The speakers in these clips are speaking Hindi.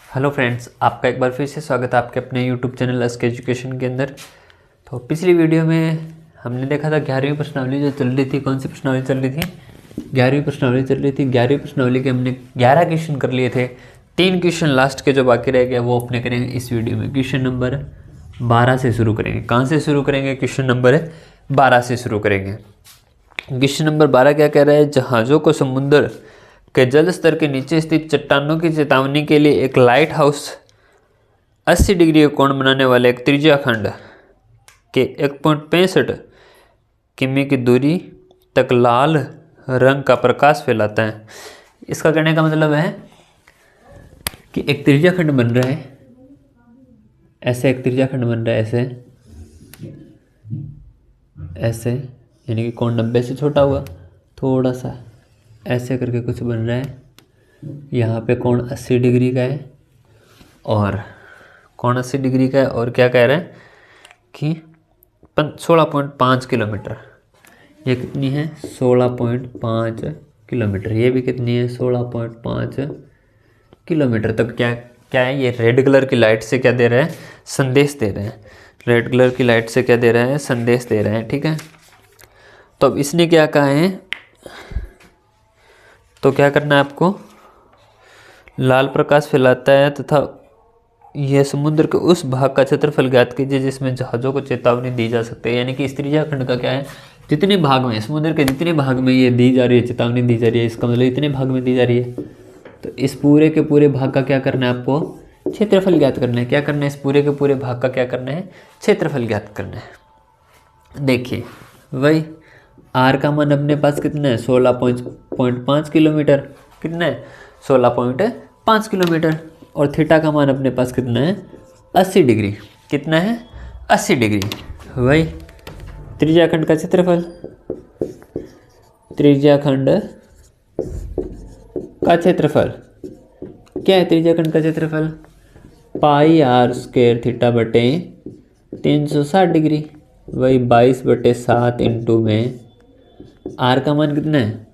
हेलो फ्रेंड्स, आपका एक बार फिर से स्वागत है आपके अपने यूट्यूब चैनल एसके एजुकेशन के अंदर। तो पिछली वीडियो में हमने देखा था 11वीं प्रश्नावली जो चल रही थी। कौन सी प्रश्नावली चल रही थी? 11वीं प्रश्नावली चल रही थी। 11वीं प्रश्नावली के हमने 11 क्वेश्चन कर लिए थे। 3 क्वेश्चन लास्ट के जो बाकी रह गए वो अपने करेंगे इस वीडियो में। क्वेश्चन नंबर 12 से शुरू करेंगे। कहाँ से शुरू करेंगे? क्वेश्चन नंबर 12 से शुरू करेंगे। क्वेश्चन नंबर 12 क्या कह रहा है? जहाज़ों को समुद्र के जल स्तर के नीचे स्थित चट्टानों की चेतावनी के लिए एक लाइट हाउस 80 डिग्री का कोण बनाने वाले एक त्रिज्या खंड के 1.65 किमी की दूरी तक लाल रंग का प्रकाश फैलाता है। इसका कहने का मतलब है कि एक त्रिज्या खंड बन रहा है, ऐसे एक त्रिज्या खंड बन रहा है, ऐसे यानी कि कोण 90 से छोटा हुआ, थोड़ा सा ऐसे करके कुछ बन रहा है। यहाँ पे कोण 80 डिग्री का है और कोण 80 डिग्री का है और क्या कह रहा है कि 16.5 किलोमीटर। ये कितनी है? 16.5 किलोमीटर। ये भी कितनी है? 16.5 किलोमीटर तक क्या है? ये रेड कलर की लाइट से क्या दे रहा है? संदेश दे रहे हैं। रेड कलर की लाइट से क्या दे रहा है? संदेश दे रहे हैं। ठीक है, तो अब इसने क्या कहा है? तो क्या करना है आपको? लाल प्रकाश फैलाता है तथा यह समुद्र के उस भाग का क्षेत्रफल ज्ञात कीजिए जिसमें जहाज़ों को चेतावनी दी जा सकती है। यानी कि इस त्रिज्या खंड का क्या है? जितने भाग में, समुद्र के जितने भाग में ये दी जा रही है, चेतावनी दी जा रही है, इसका मतलब इतने भाग में दी जा रही है। तो इस पूरे के पूरे भाग का क्या करना है आपको? क्षेत्रफल ज्ञात करना है। क्या करना है? इस पूरे के पूरे भाग का क्या करना है? क्षेत्रफल ज्ञात करना है। देखिए वही आर का मान अपने पास कितना है? 16.5 किलोमीटर। कितना है? 16.5 किलोमीटर। और थीटा का मान अपने पास कितना है? 80 डिग्री। कितना है? 80 डिग्री। वही त्रिज्याखंड का क्षेत्रफल, त्रिज्याखंड का क्षेत्रफल क्या है? त्रिज्याखंड का क्षेत्रफल पाई आर स्क्वायर थीटा बटे 360 डिग्री। वही 22/7 इंटू में आर का मान कितना है?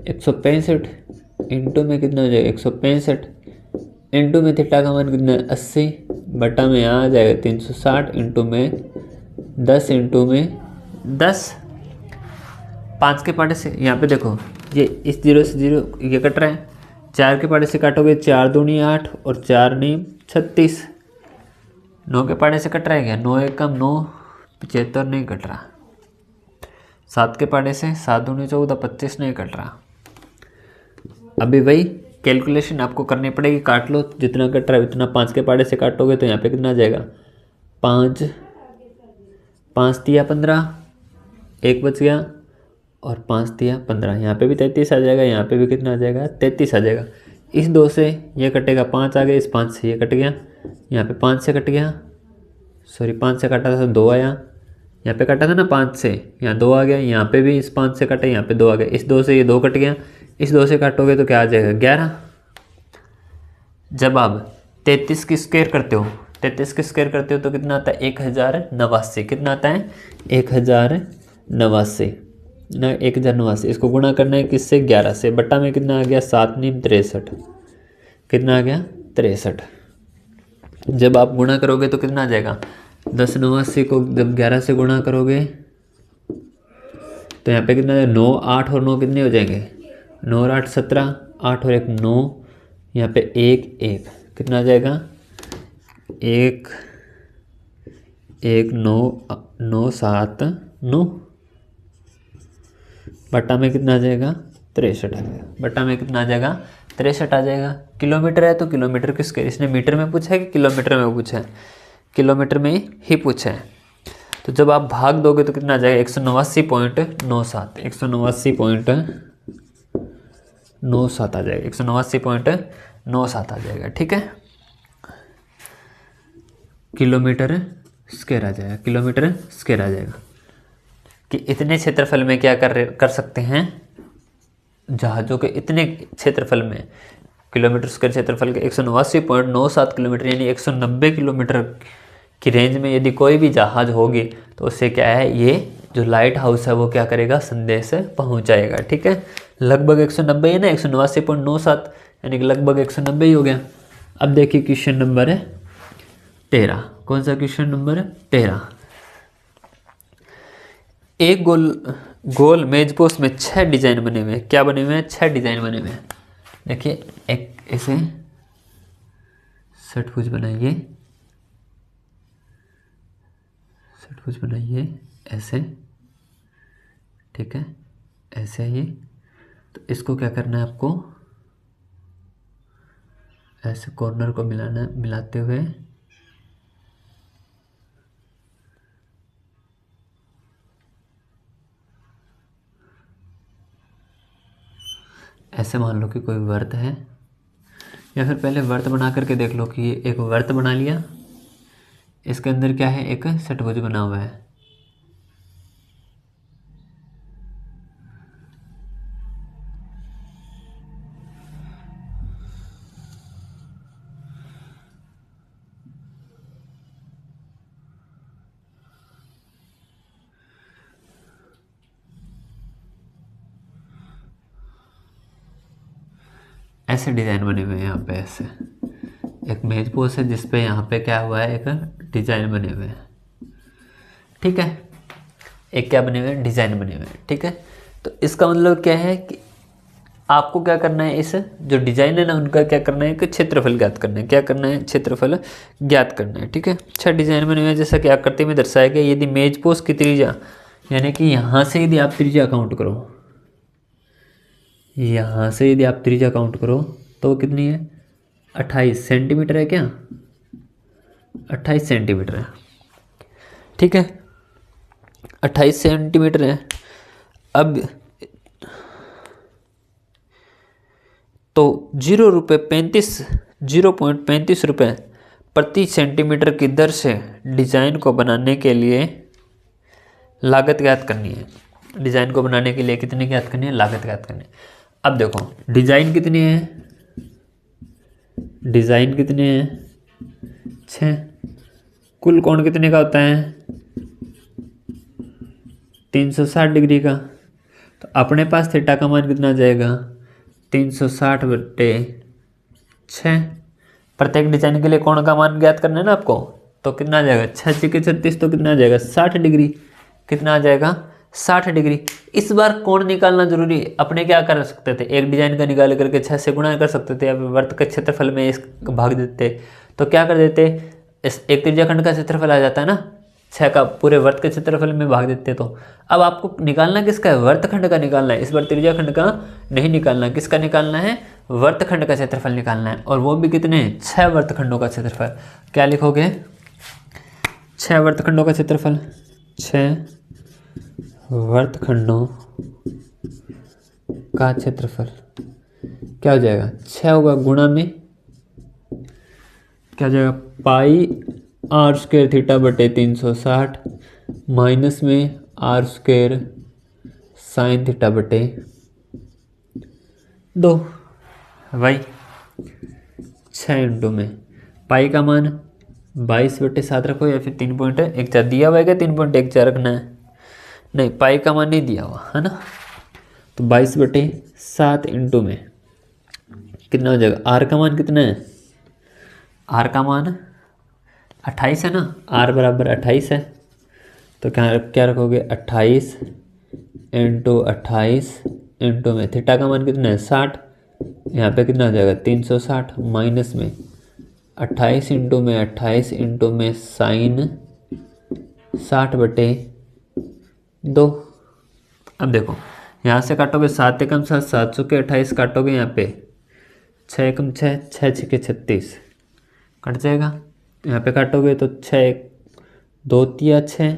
165 इंटू में कितना हो जाएगा? 165 इंटू में थीटा का मान कितना है? 80 बटा में आ जाएगा 360 इंटू में 10 इंटू में 10। 5 के पाटे से यहाँ पे देखो, ये इस 0 से 0 ये कट रहा है। 4 के पाटे से काटोगे 4 दूनी 8 और 4 नी 36। 9 के पाटे से कट रहा है क्या? 9 1 कम 9, 75 नहीं कट रहा। 7 के पाटे से 7 दूनी 14, 25 नहीं कट रहा। अभी वही कैलकुलेशन आपको करनी पड़ेगी। काट लो जितना कट रहा है उतना। 5 के पाटे से काटोगे तो यहाँ पे कितना आ जाएगा? 5 5 तिया 15, 1 बच गया और 5 तिया 15। यहाँ पे भी 33 आ जाएगा। यहाँ पे भी कितना आ जाएगा? 33 आ जाएगा। इस 2 से ये कटेगा, 5 आ गया। इस 5 से ये कट गया, यहाँ पे 5 से कट गया। सॉरी 5 से काटा था 2 आया। यहाँ पे काटा था ना 5 से, यहाँ 2 आ गया। यहाँ पे भी इस 5 से कटे, यहाँ पे 2 आ गया। इस 2 से ये 2 कट गया। इस 2 से काटोगे तो क्या आ जाएगा? 11। जब आप 33 की स्क्वायर करते हो, 33 की स्क्वायर करते हो तो कितना आता है? 1089। कितना आता है? 1089 ना, 1089। इसको गुणा करना है किससे? 11 से। बट्टा में कितना आ गया? 7 नीम 63। कितना आ गया? 63। जब आप गुणा करोगे तो कितना आ जाएगा? 1089 को जब 11 से गुणा करोगे तो यहाँ पे कितना है? 9 8 और 9 कितने हो जाएंगे? 9 और 8 17, 8 और 1 9, यहाँ पे 1 1 कितना आ जाएगा? 1 1 9 9 7 9। बट्टा में कितना आ जाएगा? 63 आ जाएगा। बट्टा में कितना आ जाएगा? 63 आ जाएगा। किलोमीटर है तो किलोमीटर की स्क्वायर। इसने मीटर में पूछा है कि किलोमीटर में पूछा है? किलोमीटर में ही पूछा है। तो जब आप भाग दोगे तो कितना आ जाएगा? 189.97। 189.97 आ जाएगा। 189.97 आ जाएगा। ठीक है, किलोमीटर स्क्वायर आ जाएगा। किलोमीटर स्क्वायर आ जाएगा कि इतने क्षेत्रफल में क्या कर सकते हैं? जहाज़ों के इतने क्षेत्रफल में, किलोमीटर स्क्वायर क्षेत्रफल के 189.97 किलोमीटर यानी 190 किलोमीटर की रेंज में यदि कोई भी जहाज़ होगी तो उससे क्या है? ये जो लाइट हाउस है वो क्या करेगा? संदेश पहुंचाएगा। ठीक है, लगभग 190 है ना, 189.97 यानी कि लगभग 190 ही हो गया। अब देखिए क्वेश्चन नंबर है 13। कौन सा क्वेश्चन नंबर है 13। एक गोल मेजपोश में 6 डिजाइन बने हुए हैं। क्या बने हुए हैं? 6 डिजाइन बने हुए हैं। देखिए एक ऐसे षटभुज बनाइए, षटभुज बनाइए ऐसे, ठीक है, ऐसे है ये। तो इसको क्या करना है आपको, ऐसे कॉर्नर को मिलाना है, मिलाते हुए ऐसे मान लो कि कोई वर्त है, या फिर पहले वर्त बना करके देख लो कि ये एक वर्त बना लिया, इसके अंदर क्या है, एक षटभुज बना हुआ है। ऐसे डिजाइन बने हुए हैं यहाँ पे, ऐसे एक मेज पोस्ट है जिसपे यहाँ पे क्या हुआ है, एक डिजाइन बने हुए हैं, ठीक है, एक क्या बने हुए हैं, डिजाइन बने हुए हैं, ठीक है। तो इसका मतलब क्या है कि आपको क्या करना है, इस जो डिजाइन है ना उनका क्या करना है कि क्षेत्रफल ज्ञात करना है। क्या करना है? क्षेत्रफल ज्ञात करना है, ठीक है। 6 डिजाइन बने हुए हैं, जैसा कि आकृति में दर्शाया गया। यदि मेज पोस्ट की त्रिज्या, यानी कि यहाँ से यदि आप त्रिज्या काउंट करो, यहाँ से यदि आप त्रिज्या काउंट करो तो वो कितनी है, 28 सेंटीमीटर है। क्या 28 सेंटीमीटर है, ठीक है, 28 सेंटीमीटर है। अब तो 0.35 रुपये प्रति सेंटीमीटर की दर से डिज़ाइन को बनाने के लिए लागत ज्ञात करनी है। डिज़ाइन को बनाने के लिए कितनी ज्ञात करनी है, लागत ज्ञात करनी है। अब देखो डिज़ाइन कितनी है, डिज़ाइन कितने हैं, 6। कुल कोण कितने का होता है, 360 डिग्री का। तो अपने पास थीटा का मान कितना आ जाएगा, 360/6। प्रत्येक डिजाइन के लिए कोण का मान ज्ञात करना है ना आपको, तो कितना आ जाएगा, 6×36 तो कितना आ जाएगा, 60 डिग्री। कितना आ जाएगा, 60 डिग्री। इस बार कोण निकालना जरूरी है। अपने क्या कर सकते थे, एक डिजाइन का निकाल करके 6 से गुणा कर सकते थे, या वर्त के क्षेत्रफल में इस भाग देते। तो क्या कर देते, इस एक त्रिज्याखंड का क्षेत्रफल आ जाता है ना, 6 का पूरे वर्त के क्षेत्रफल में भाग देते। तो अब आपको निकालना किसका है, वर्तखंड का निकालना है। इस बार त्रिज्याखंड का नहीं निकालना, किसका निकालना है, वर्तखंड का क्षेत्रफल निकालना है। और वो भी कितने, 6 वर्तखंडों का क्षेत्रफल। क्या लिखोगे, 6 वर्तखंडों का क्षेत्रफल, 6 वर्तखंडों का क्षेत्रफल क्या हो जाएगा, 6 होगा गुणा में क्या हो जाएगा, पाई r² θ/360 माइनस में r² sin θ/2 भाई 6 इंटू में पाई का मान 22/7 रखो, या फिर 3.14 दिया हुआ है क्या, 3.14 रखना है, नहीं पाई का मान नहीं दिया हुआ है ना। तो 22/7 इंटू में कितना हो जाएगा, आर का मान कितना है, आर का मान 28 है ना, आर बराबर 28 है। तो क्या रखोगे, 28 इंटू 28 इंटू में थीटा का मान कितना है, 60। यहाँ पे कितना हो जाएगा, 360 माइनस में 28 इंटू में 28 इंटू में साइन 60/2। अब देखो यहाँ से काटोगे 7 एकम 7, 7 के 28 काटोगे, यहाँ पे 6 एकम 6, 6 6 36 कट जाएगा। यहाँ पे काटोगे तो 6 2 3 6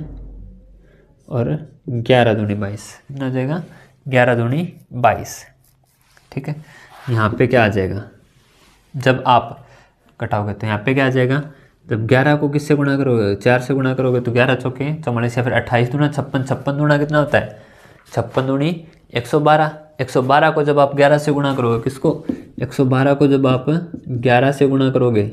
और 11 दूनी 22, कितना आ जाएगा, 11 दूनी 22, ठीक है। यहाँ पे क्या आ जाएगा, जब आप कटाओगे तो यहाँ पे क्या आ जाएगा, जब 11 को किससे गुणा करोगे, 4 से गुणा करोगे तो 11 चौके 44, या फिर 28 दूना 56, 56 दूना कितना होता है, 56 दूनी 112। 112 को जब आप 11 से गुणा करोगे, किसको, 112 को जब आप 11 से गुणा करोगे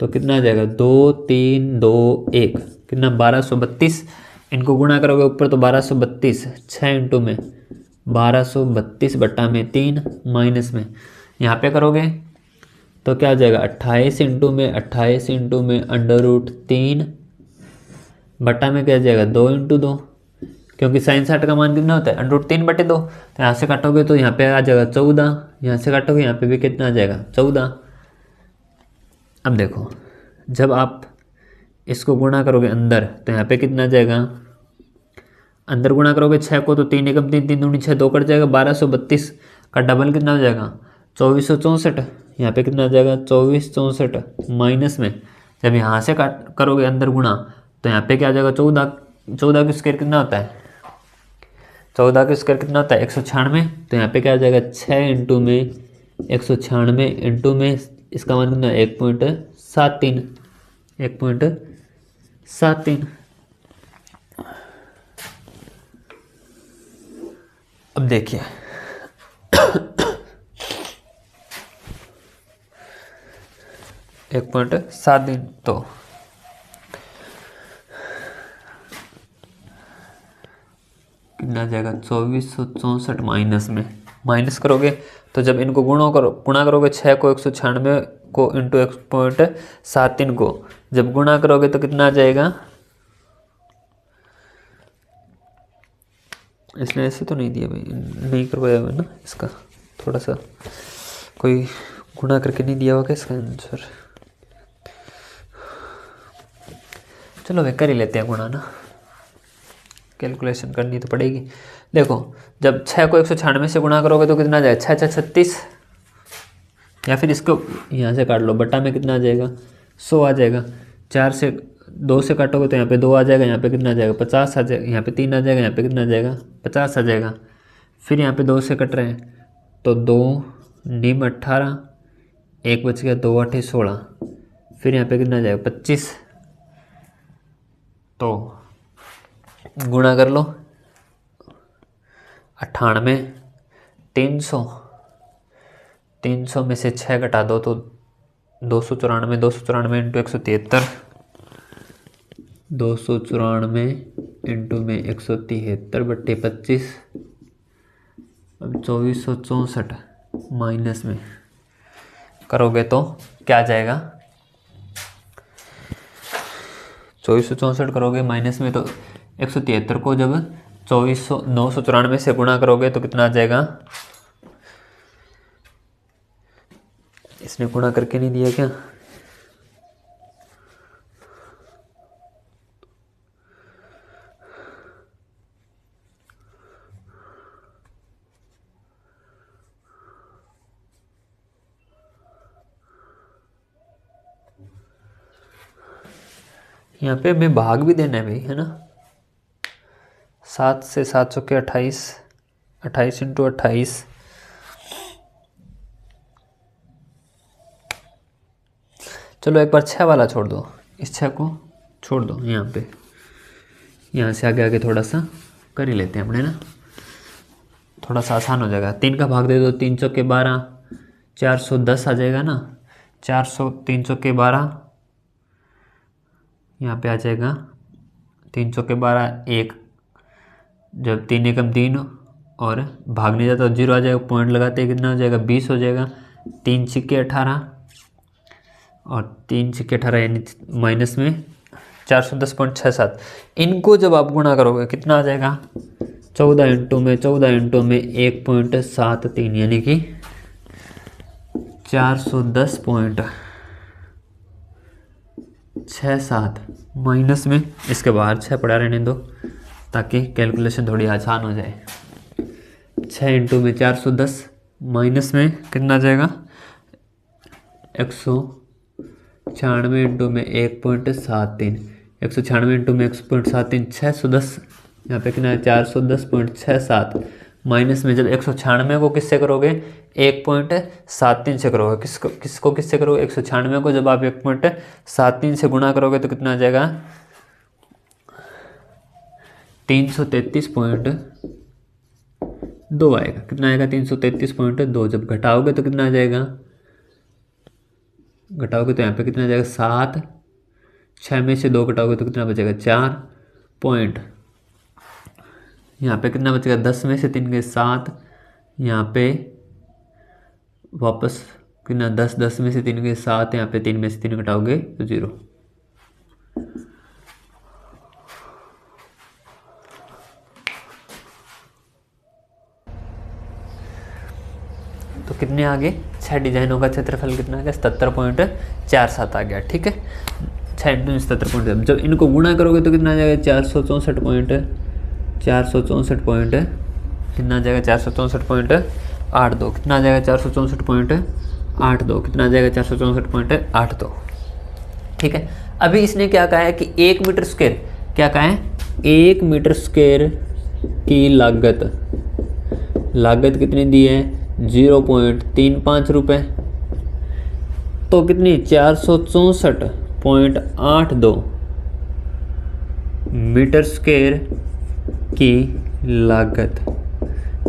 तो कितना आ जाएगा, 2 3 2 1 कितना, 1232। इनको गुणा करोगे ऊपर तो 1232, 6 इंटू में 1232/3 माइनस में यहाँ पे करोगे तो क्या हो जाएगा 28 इंटू में √3 बटा में क्या जाएगा 2 इंटू 2, क्योंकि साइन 60 का मान कितना होता है √3/2। तो यहाँ से काटोगे तो यहाँ पे आ जाएगा 14, यहाँ से काटोगे यहाँ पे भी कितना आ जाएगा 14। अब देखो जब आप इसको गुणा करोगे अंदर तो यहाँ पे कितना आ जाएगा, अंदर गुणा करोगे 6 को तो 3 एकम 3, 3 दूनी 6, 2 कट जाएगा, 1232 का डबल कितना हो जाएगा 2464। यहाँ पे कितना आ जाएगा 2464 माइनस में जब यहाँ से काट करोगे अंदर गुणा तो यहाँ पे क्या आ जाएगा 14, 14 का स्क्वायर कितना होता है 14 का स्क्वायर कितना होता है 196। तो यहाँ पे क्या आ जाएगा 6 इंटू में 196 इंटू में इसका मान कितना 1.73, 1.73। अब देखिए 1.73 तो कितना आ जाएगा 2464 माइनस में माइनस करोगे तो जब इनको गुणा करोगे 6 को 196 को इंटू 1.73 को जब गुणा करोगे तो कितना आ जाएगा, इसलिए ऐसे तो नहीं दिया भाई, नहीं करवाया हुआ ना इसका, थोड़ा सा कोई गुणा करके नहीं दिया होगा इसका आंसर। चलो वे कर ही लेते हैं गुणा ना, कैलकुलेशन करनी तो पड़ेगी। देखो जब 6 को 196 से गुणा करोगे तो कितना आ जाएगा 6 6 36, या फिर इसको यहाँ से काट लो बटा में कितना आ जाएगा 100 आ जाएगा। 4 से 2 से काटोगे तो यहाँ पे 2 आ जाएगा, यहाँ पे कितना आ जाएगा 50 आ जाएगा, यहाँ पे 3 आ जाएगा, यहाँ पे कितना आ जाएगा 50 आ जाएगा। फिर यहाँ पे 2 से कट रहे हैं तो 2 नीम 18, 1 बच गया 2 8 16, फिर यहाँ पे कितना आ जाएगा 25। तो गुणा कर लो 98, 300 में से 6 घटा दो तो 294, 294 इंटू 173, 294 इंटू में 173/25। अब 2464 माइनस में करोगे तो क्या आ जाएगा 2464 करोगे माइनस में तो 173 को जब 994 से गुणा करोगे तो कितना आ जाएगा, इसने गुणा करके नहीं दिया क्या, यहाँ पे हमें भाग भी देना है भाई, है ना। 7 से 7 चौके 28, 28 इंटू 28, चलो एक बार 6 वाला छोड़ दो, इस 6 को छोड़ दो यहाँ पे, यहाँ से आगे आगे थोड़ा सा कर ही लेते हैं अपने ना, थोड़ा सा आसान हो जाएगा। 3 का भाग दे दो, 3 चौके 12, 410 आ जाएगा ना, 400 3 चौके 12, यहाँ पे आ जाएगा 3 चौके 12 1, जब 3 एकम 3 और भागने जाता तो 0 आ जाएगा, पॉइंट लगाते हैं कितना हो जाएगा 20 हो जाएगा। 3 छिक्के 18 और 3 छिक्के 18 यानी माइनस में 410.67, इनको जब आप गुणा करोगे कितना आ जाएगा 14 इंटू में 1.73 यानी कि 410.67 माइनस में इसके बाहर 6 पड़ा रहने दो ताकि कैलकुलेशन थोड़ी आसान हो जाए। 6 इंटू में 410 माइनस में कितना आ जाएगा 196 इंटू में 1.73, 196 इंटू में 1.73 610, यहाँ पे कितना है 410.67 माइनस में जब 196 को किससे करोगे 1.73 से करोगे, किसको किससे करोगे 196 को जब आप 1.73 से गुणा करोगे तो कितना आ जाएगा 333.2 आएगा। कितना आएगा 333.2, जब घटाओगे तो कितना आ जाएगा, घटाओगे तो यहाँ पे कितना आ जाएगा 7, 6 में से 2 घटाओगे तो कितना बचेगा 4 पॉइंट, यहाँ पे कितना बचेगा 10 में से 3 गए 7, यहाँ पे वापस कितना 10, 10 में से 3 के 7, यहाँ पे 3 में से 3 घटाओगे तो 0। तो कितने आ गए? 6 डिजाइनों का क्षेत्रफल कितना आ गया? 77.47 आ गया। ठीक है, 6 × 77. जब इनको गुणा करोगे तो कितना आ जाएगा? 464 पॉइंट कितना आ जाएगा? 464.82। कितना आ जाएगा? 464.82। कितना आ जाएगा? 464.82। ठीक है, अभी इसने क्या कहा है कि 1 मीटर स्क्वायर, क्या कहा है? 1 मीटर स्क्वायर की लागत कितनी दी है? 0.35 रुपये। तो कितनी? 464.82 मीटर स्क्वायर की लागत,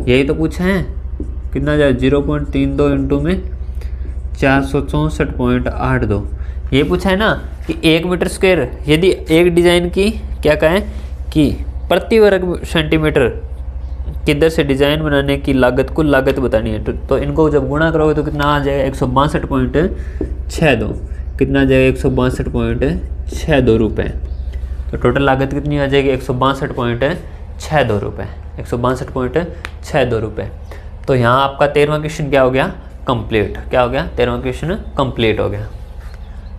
यही तो पूछा है। कितना जाए? 0.32 इंटू में 464.82, ये पूछा है ना कि 1 मीटर स्क्वायर, यदि एक डिज़ाइन की क्या कहें कि प्रति वर्ग सेंटीमीटर किधर से डिज़ाइन बनाने की लागत, कुल लागत बतानी है, तो इनको जब गुणा करोगे तो कितना आ जाएगा? 162.62। कितना आ जाएगा? 162.62 रुपये। तो टोटल लागत कितनी आ जाएगी? 162.62 रुपये। 162.62 रुपये। तो यहाँ आपका 13वां क्वेश्चन क्या हो गया? कंप्लीट। क्या हो गया? 13वां क्वेश्चन कंप्लीट हो गया।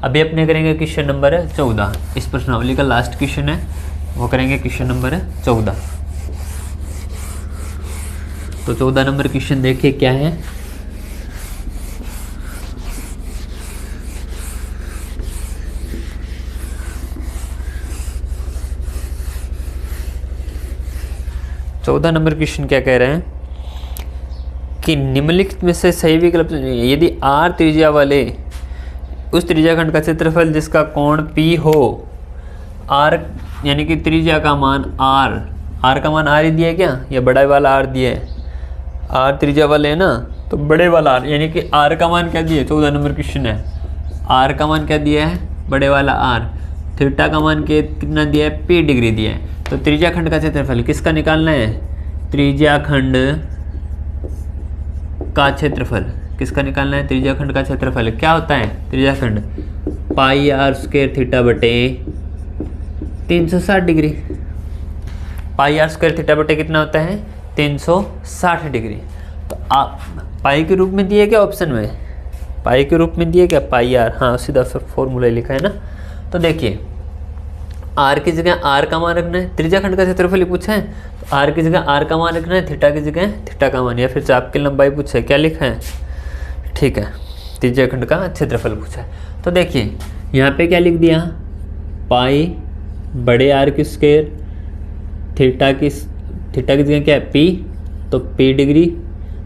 अभी अपने करेंगे क्वेश्चन नंबर 14। इस प्रश्नावली का लास्ट क्वेश्चन है, वो करेंगे क्वेश्चन नंबर 14। तो 14 नंबर क्वेश्चन देखिए क्या है। चौदह नंबर क्वेश्चन क्या कह रहे हैं कि निम्नलिखित में से सही विकल्प, यदि r त्रिज्या वाले उस त्रिज्याखंड का क्षेत्रफल जिसका कोण P हो, r यानी कि त्रिज्या का मान r का मान r ही दिया है क्या, या बड़ा वाला r दिया है? r त्रिज्या वाले है ना, तो बड़े वाला r, यानी कि r का मान क्या दिया है? 14 नंबर क्वेश्चन है, r का मान क्या दिया है? बड़े वाला r। थीटा का मान कितना दिया है? p डिग्री दिया है। तो त्रिज्याखंड का क्षेत्रफल किसका निकालना है? त्रिज्याखंड का क्षेत्रफल किसका निकालना है? त्रिज्याखंड का क्षेत्रफल क्या होता है? त्रिज्याखंड पाई r स्क्वायर थीटा बटे 360 डिग्री। पाई r स्क्वायर थीटा बटे कितना होता है? 360 डिग्री। तो आप पाई के रूप में दिए क्या ऑप्शन में? पाई के रूप में दिए क्या? पाई r, हाँ सीधा फॉर्मूला लिखा है ना। तो देखिए r की जगह r का मान रखना है, त्रिज्याखंड का क्षेत्रफल पूछा है तो r की जगह r का मान रखना है, थीटा की जगह थीटा का मान, या फिर चाप की लंबाई पूछा है, क्या लिखा है? ठीक है, त्रिज्याखंड का क्षेत्रफल पूछा है। तो देखिए यहाँ पे क्या लिख दिया? पाई बड़े r की स्क्वायर, थीटा की जगह क्या है? p, तो p डिग्री,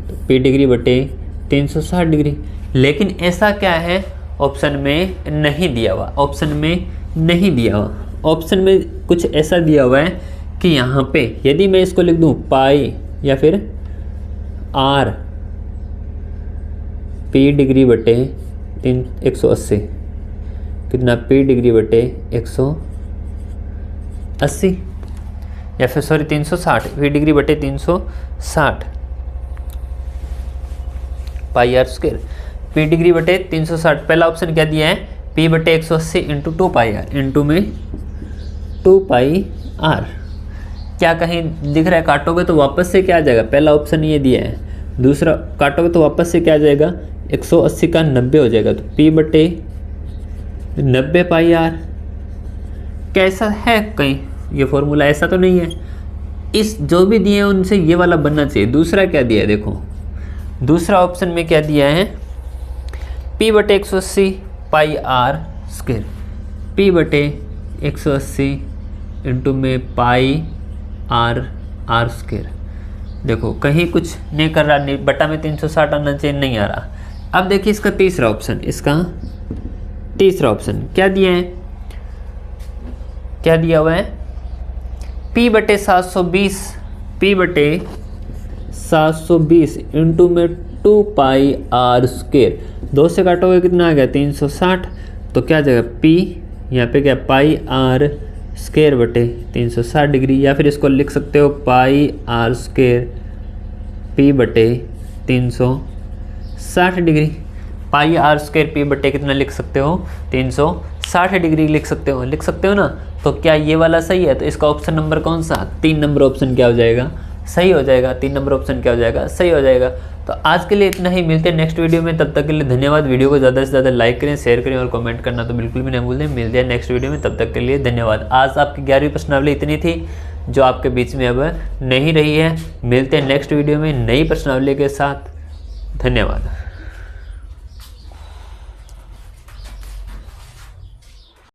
तो p डिग्री बटे 360 डिग्री। लेकिन ऐसा क्या है? ऑप्शन में नहीं दिया हुआ, ऑप्शन में नहीं दिया हुआ। ऑप्शन में कुछ ऐसा दिया हुआ है कि यहाँ पे यदि मैं इसको लिख दूँ पाई या फिर r p डिग्री बटे 180, कितना? p डिग्री बटे 180, या फिर सॉरी 360, p डिग्री बटे 360 पाई r स्क्वायर, p डिग्री बटे 360। पहला ऑप्शन क्या दिया है? p बटे 180 इंटू 2 पाई r, इंटू में 2 पाई r। क्या कहीं दिख रहा है? काटोगे तो वापस से क्या आ जाएगा? पहला ऑप्शन ये दिया है, दूसरा काटोगे तो वापस से क्या आ जाएगा? 180 का 90 हो जाएगा, तो p बटे 90 पाई r। कैसा है? कहीं ये फॉर्मूला ऐसा तो नहीं है। इस जो भी दिए हैं उनसे ये वाला बनना चाहिए। दूसरा क्या दिया है? देखो दूसरा ऑप्शन में क्या दिया है? p बटे 180 पाई r स्क्वायर, p बटे 180 इंटू में पाई r स्क्वायर। देखो कहीं कुछ नहीं कर रहा, नहीं बटा में 360 आना चाहिए, नहीं आ रहा। अब देखिए इसका तीसरा ऑप्शन, इसका तीसरा ऑप्शन क्या दिया है? क्या दिया हुआ है? p बटे 720, p बटे 720 इंटू में 2 पाई r स्क्वायर। 2 से काटोगे कितना आ गया? 360। तो क्या आ जाएगा? p यहाँ पे क्या? पाई r स्क्वायर बटे 360 डिग्री, या फिर इसको लिख सकते हो पाई r स्क्वायर p बटे 360 degree. Pi r square p बटे कितना लिख सकते हो, 360 डिग्री लिख सकते हो ना। तो क्या ये वाला सही है? तो इसका ऑप्शन नंबर कौन सा, 3 नंबर ऑप्शन क्या हो जाएगा, सही हो जाएगा। 3 नंबर ऑप्शन क्या हो जाएगा, सही हो जाएगा। तो आज के लिए इतना ही, मिलते हैं नेक्स्ट वीडियो में। तब तक के लिए धन्यवाद। वीडियो को ज़्यादा से ज़्यादा लाइक करें, शेयर करें और कमेंट करना तो बिल्कुल भी नहीं भूलें। मिलते हैं नेक्स्ट वीडियो में, तब तक के लिए धन्यवाद। आज आपकी 11वीं प्रश्नावली इतनी थी जो आपके बीच में अब नहीं रही है। मिलते हैं नेक्स्ट वीडियो में नई प्रश्नावली के साथ। धन्यवाद।